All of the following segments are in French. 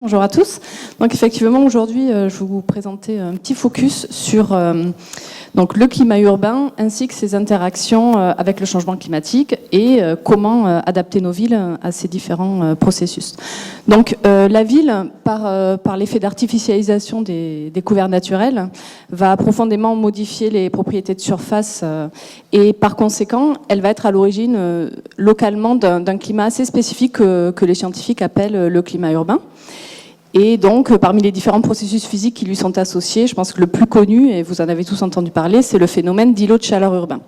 Bonjour à tous. Donc effectivement aujourd'hui je vais vous présenter un petit focus sur donc le climat urbain ainsi que ses interactions avec le changement climatique et comment adapter nos villes à ces différents processus. Donc la ville par l'effet d'artificialisation des couverts naturels va profondément modifier les propriétés de surface et par conséquent elle va être à l'origine localement d'un climat assez spécifique que les scientifiques appellent le climat urbain. Et donc, parmi les différents processus physiques qui lui sont associés, je pense que le plus connu, et vous en avez tous entendu parler, c'est le phénomène d'îlot de chaleur urbain.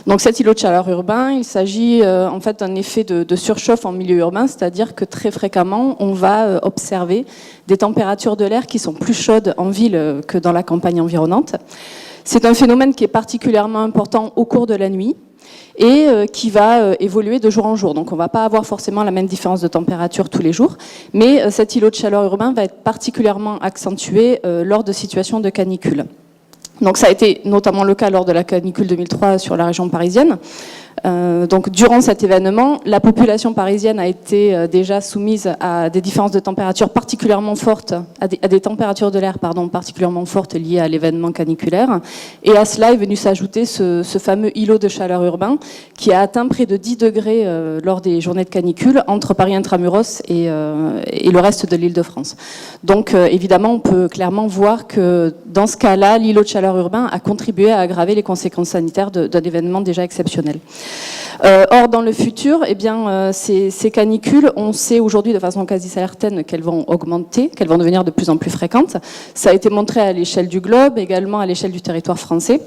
Donc cet îlot de chaleur urbain, il s'agit en fait d'un effet de surchauffe en milieu urbain, c'est-à-dire que très fréquemment, on va observer des températures de l'air qui sont plus chaudes en ville que dans la campagne environnante. C'est un phénomène qui est particulièrement important au cours de la nuit, et qui va évoluer de jour en jour. Donc on ne va pas avoir forcément la même différence de température tous les jours, mais cet îlot de chaleur urbain va être particulièrement accentué lors de situations de canicule. Donc ça a été notamment le cas lors de la canicule 2003 sur la région parisienne. Donc durant cet événement, la population parisienne a été déjà soumise à des différences de température particulièrement fortes, à des températures de l'air particulièrement fortes liées à l'événement caniculaire. Et à cela est venu s'ajouter ce fameux îlot de chaleur urbain qui a atteint près de 10 degrés lors des journées de canicule entre Paris intramuros et le reste de l'Île-de-France. Donc évidemment, on peut clairement voir que dans ce cas-là, l'îlot de chaleur urbain a contribué à aggraver les conséquences sanitaires d'un événement déjà exceptionnel. Or, dans le futur, eh bien, ces canicules, on sait aujourd'hui de façon quasi certaine qu'elles vont augmenter, qu'elles vont devenir de plus en plus fréquentes. Ça a été montré à l'échelle du globe, également à l'échelle du territoire français.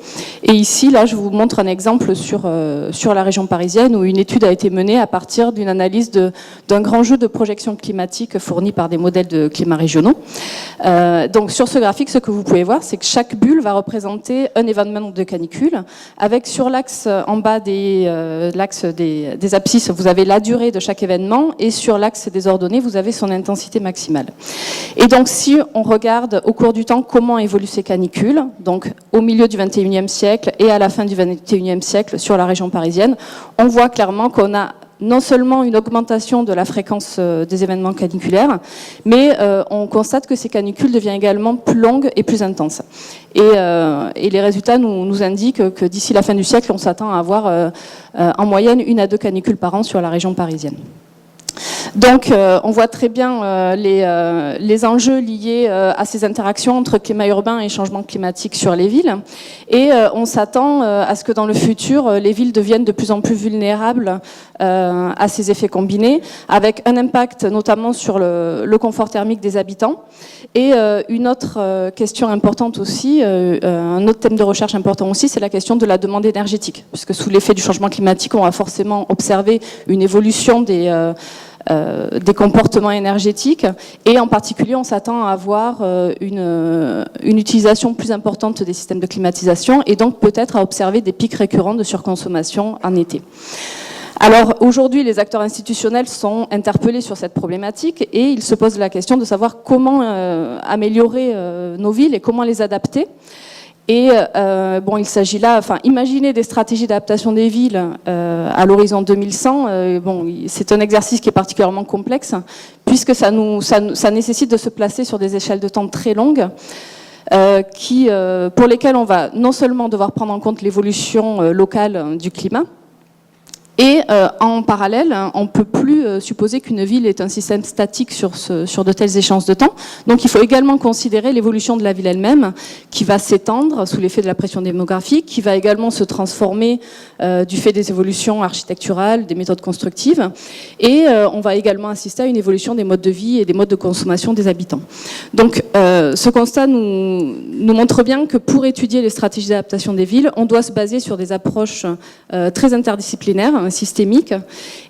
Et ici, là, je vous montre un exemple sur la région parisienne où une étude a été menée à partir d'une analyse d'un grand jeu de projection climatique fourni par des modèles de climat régionaux. Donc, sur ce graphique, ce que vous pouvez voir, c'est que chaque bulle va représenter un événement de canicule, avec sur l'axe en bas l'axe des abscisses, vous avez la durée de chaque événement et sur l'axe des ordonnées, vous avez son intensité maximale. Et donc, si on regarde au cours du temps comment évoluent ces canicules, donc au milieu du XXIe siècle et à la fin du XXIe siècle sur la région parisienne, on voit clairement qu'on a non seulement une augmentation de la fréquence des événements caniculaires, mais on constate que ces canicules deviennent également plus longues et plus intenses. Et les résultats nous indiquent que d'ici la fin du siècle, on s'attend à avoir en moyenne 1 à 2 canicules par an sur la région parisienne. Donc on voit très bien les enjeux liés à ces interactions entre climat urbain et changement climatique sur les villes. Et on s'attend à ce que dans le futur, les villes deviennent de plus en plus vulnérables à ces effets combinés, avec un impact notamment sur le confort thermique des habitants. Et une autre question importante aussi, un autre thème de recherche important aussi, c'est la question de la demande énergétique. Puisque sous l'effet du changement climatique, on va forcément observer une évolution des comportements énergétiques et en particulier on s'attend à avoir une utilisation plus importante des systèmes de climatisation et donc peut-être à observer des pics récurrents de surconsommation en été. Alors aujourd'hui, les acteurs institutionnels sont interpellés sur cette problématique et ils se posent la question de savoir comment améliorer nos villes et comment les adapter. Et bon, il s'agit là, imaginer des stratégies d'adaptation des villes à l'horizon 2100. Bon, c'est un exercice qui est particulièrement complexe puisque ça nécessite de se placer sur des échelles de temps très longues. Pour lesquelles on va non seulement devoir prendre en compte l'évolution locale du climat, et en parallèle, on ne peut plus supposer qu'une ville est un système statique sur de telles échéances de temps. Donc il faut également considérer l'évolution de la ville elle-même, qui va s'étendre sous l'effet de la pression démographique, qui va également se transformer du fait des évolutions architecturales, des méthodes constructives. Et on va également assister à une évolution des modes de vie et des modes de consommation des habitants. Donc ce constat nous montre bien que pour étudier les stratégies d'adaptation des villes, on doit se baser sur des approches très interdisciplinaires, systémique,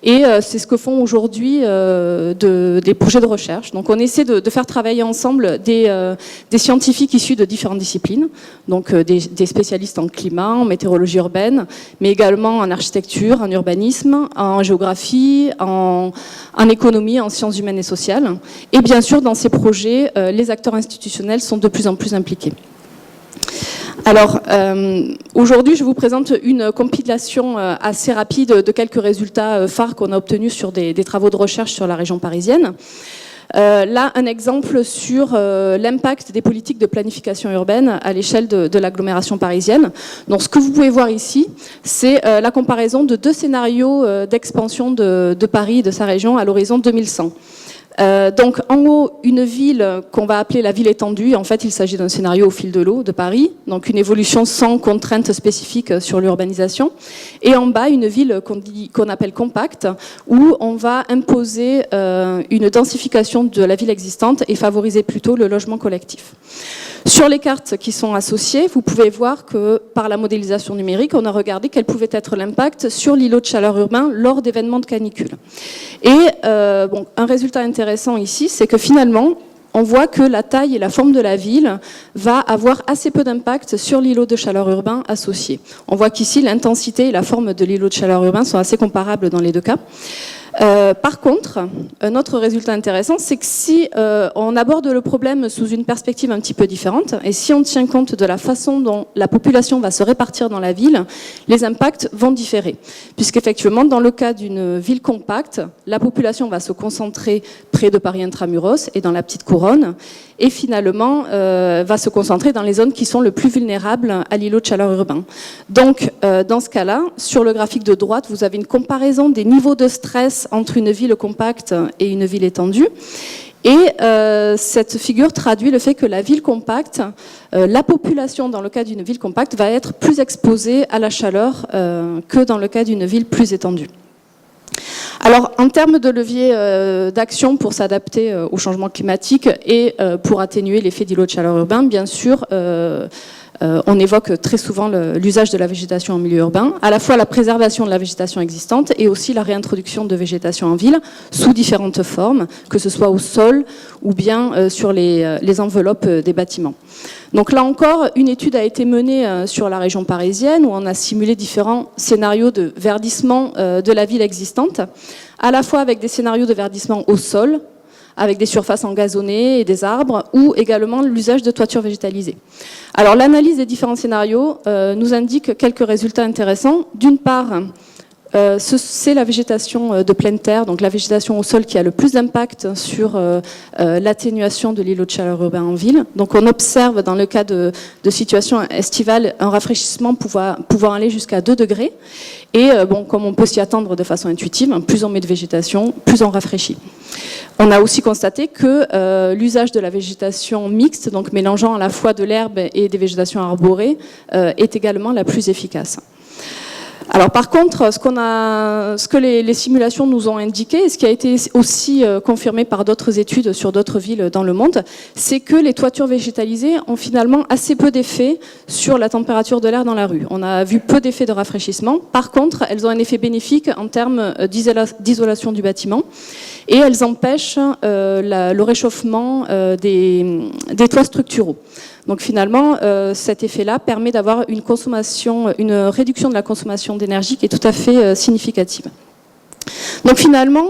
et c'est ce que font aujourd'hui des projets de recherche. Donc on essaie de faire travailler ensemble des scientifiques issus de différentes disciplines, donc des spécialistes en climat, en météorologie urbaine, mais également en architecture, en urbanisme, en géographie, en économie, en sciences humaines et sociales. Et bien sûr, dans ces projets, les acteurs institutionnels sont de plus en plus impliqués. Alors, aujourd'hui, je vous présente une compilation assez rapide de quelques résultats phares qu'on a obtenus sur des travaux de recherche sur la région parisienne. Là, un exemple sur l'impact des politiques de planification urbaine à l'échelle de l'agglomération parisienne. Donc, ce que vous pouvez voir ici, c'est la comparaison de 2 scénarios d'expansion de Paris et de sa région à l'horizon 2100. Donc en haut, une ville qu'on va appeler la ville étendue. En fait, il s'agit d'un scénario au fil de l'eau de Paris, donc une évolution sans contraintes spécifiques sur l'urbanisation. Et en bas, une ville qu'on appelle compacte, où on va imposer une densification de la ville existante et favoriser plutôt le logement collectif. Sur les cartes qui sont associées, vous pouvez voir que par la modélisation numérique, on a regardé quel pouvait être l'impact sur l'îlot de chaleur urbain lors d'événements de canicule. Et un résultat intéressant ici, c'est que finalement, on voit que la taille et la forme de la ville va avoir assez peu d'impact sur l'îlot de chaleur urbain associé. On voit qu'ici, l'intensité et la forme de l'îlot de chaleur urbain sont assez comparables dans les 2 cas. Par contre, un autre résultat intéressant, c'est que si on aborde le problème sous une perspective un petit peu différente, et si on tient compte de la façon dont la population va se répartir dans la ville, les impacts vont différer. Puisqu'effectivement, dans le cas d'une ville compacte, la population va se concentrer près de Paris intramuros et dans la petite couronne, et finalement va se concentrer dans les zones qui sont le plus vulnérables à l'îlot de chaleur urbain. Donc, dans ce cas-là, sur le graphique de droite, vous avez une comparaison des niveaux de stress entre une ville compacte et une ville étendue. Et cette figure traduit le fait que la ville compacte, la population dans le cas d'une ville compacte va être plus exposée à la chaleur que dans le cas d'une ville plus étendue. Alors, en termes de levier d'action pour s'adapter au changement climatique et pour atténuer l'effet d'îlot de chaleur urbain, bien sûr, on évoque très souvent l'usage de la végétation en milieu urbain, à la fois la préservation de la végétation existante et aussi la réintroduction de végétation en ville sous différentes formes, que ce soit au sol ou bien sur les enveloppes des bâtiments. Donc là encore, une étude a été menée sur la région parisienne où on a simulé différents scénarios de verdissement de la ville existante, à la fois avec des scénarios de verdissement au sol, avec des surfaces engazonnées et des arbres, ou également l'usage de toitures végétalisées. Alors l'analyse des différents scénarios nous indique quelques résultats intéressants. D'une part, c'est la végétation de pleine terre, donc la végétation au sol qui a le plus d'impact sur l'atténuation de l'îlot de chaleur urbain en ville. Donc on observe dans le cas de situations estivales un rafraîchissement pouvant aller jusqu'à 2 degrés. Et comme on peut s'y attendre de façon intuitive, plus on met de végétation, plus on rafraîchit. On a aussi constaté que l'usage de la végétation mixte, donc mélangeant à la fois de l'herbe et des végétations arborées, est également la plus efficace. Alors par contre, ce que les simulations nous ont indiqué, et ce qui a été aussi confirmé par d'autres études sur d'autres villes dans le monde, c'est que les toitures végétalisées ont finalement assez peu d'effet sur la température de l'air dans la rue. On a vu peu d'effets de rafraîchissement. Par contre, elles ont un effet bénéfique en termes d'isolation du bâtiment et elles empêchent le réchauffement des toits structuraux. Donc finalement, cet effet-là permet d'avoir une réduction de la consommation d'énergie qui est tout à fait significative. Donc finalement,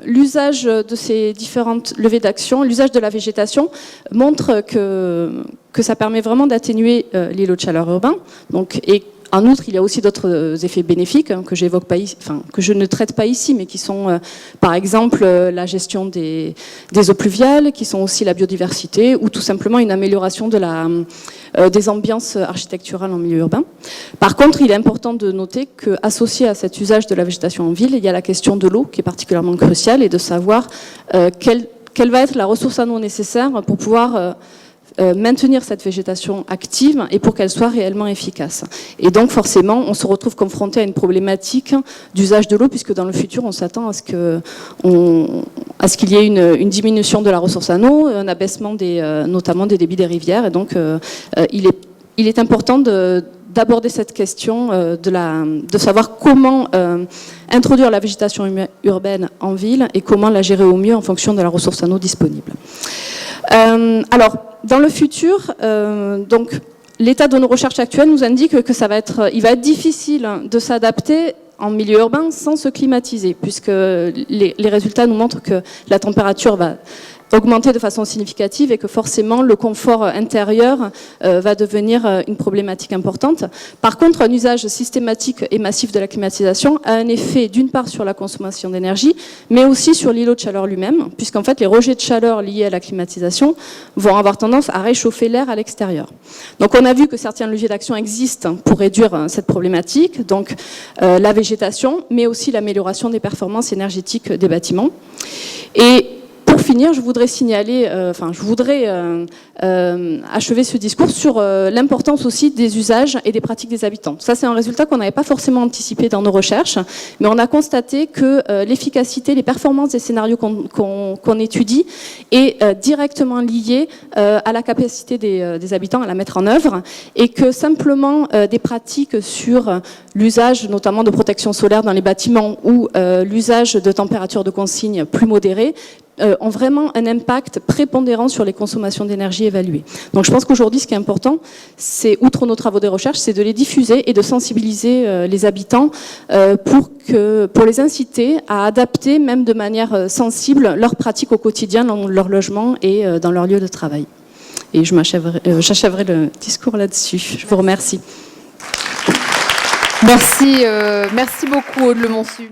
l'usage de ces différentes levées d'action, l'usage de la végétation montre que ça permet vraiment d'atténuer l'îlot de chaleur urbain. Et en outre, il y a aussi d'autres effets bénéfiques que j'évoque pas ici, que je ne traite pas ici, mais qui sont, par exemple, la gestion des eaux pluviales, qui sont aussi la biodiversité, ou tout simplement une amélioration des ambiances architecturales en milieu urbain. Par contre, il est important de noter qu'associé à cet usage de la végétation en ville, il y a la question de l'eau qui est particulièrement cruciale et de savoir quelle va être la ressource en eau nécessaire pour pouvoir maintenir cette végétation active et pour qu'elle soit réellement efficace. Et donc forcément, on se retrouve confronté à une problématique d'usage de l'eau, puisque dans le futur, on s'attend à ce qu'il y ait une diminution de la ressource en eau, un abaissement notamment des débits des rivières. Et donc, il est important d'aborder cette question, de savoir comment introduire la végétation urbaine en ville et comment la gérer au mieux en fonction de la ressource en eau disponible. Alors, dans le futur, l'état de nos recherches actuelles nous indique que il va être difficile de s'adapter en milieu urbain sans se climatiser, puisque les résultats nous montrent que la température va augmenter de façon significative et que forcément le confort intérieur va devenir une problématique importante. Par contre, un usage systématique et massif de la climatisation a un effet d'une part sur la consommation d'énergie, mais aussi sur l'îlot de chaleur lui-même, puisqu'en fait les rejets de chaleur liés à la climatisation vont avoir tendance à réchauffer l'air à l'extérieur. Donc on a vu que certains leviers d'action existent pour réduire cette problématique, donc la végétation, mais aussi l'amélioration des performances énergétiques des bâtiments. Et pour finir, je voudrais signaler, achever ce discours sur l'importance aussi des usages et des pratiques des habitants. Ça, c'est un résultat qu'on n'avait pas forcément anticipé dans nos recherches, mais on a constaté que l'efficacité, les performances des scénarios qu'on étudie est directement liée à la capacité des habitants à la mettre en œuvre, et que simplement des pratiques sur l'usage notamment de protection solaire dans les bâtiments ou l'usage de températures de consigne plus modérées ont vraiment un impact prépondérant sur les consommations d'énergie évaluées. Donc je pense qu'aujourd'hui, ce qui est important, c'est, outre nos travaux de recherche, c'est de les diffuser et de sensibiliser les habitants pour les inciter à adapter, même de manière sensible, leurs pratiques au quotidien dans leur logement et dans leur lieu de travail. Et j'achèverai le discours là-dessus. Je vous remercie. Merci beaucoup, Aude Lemonsu.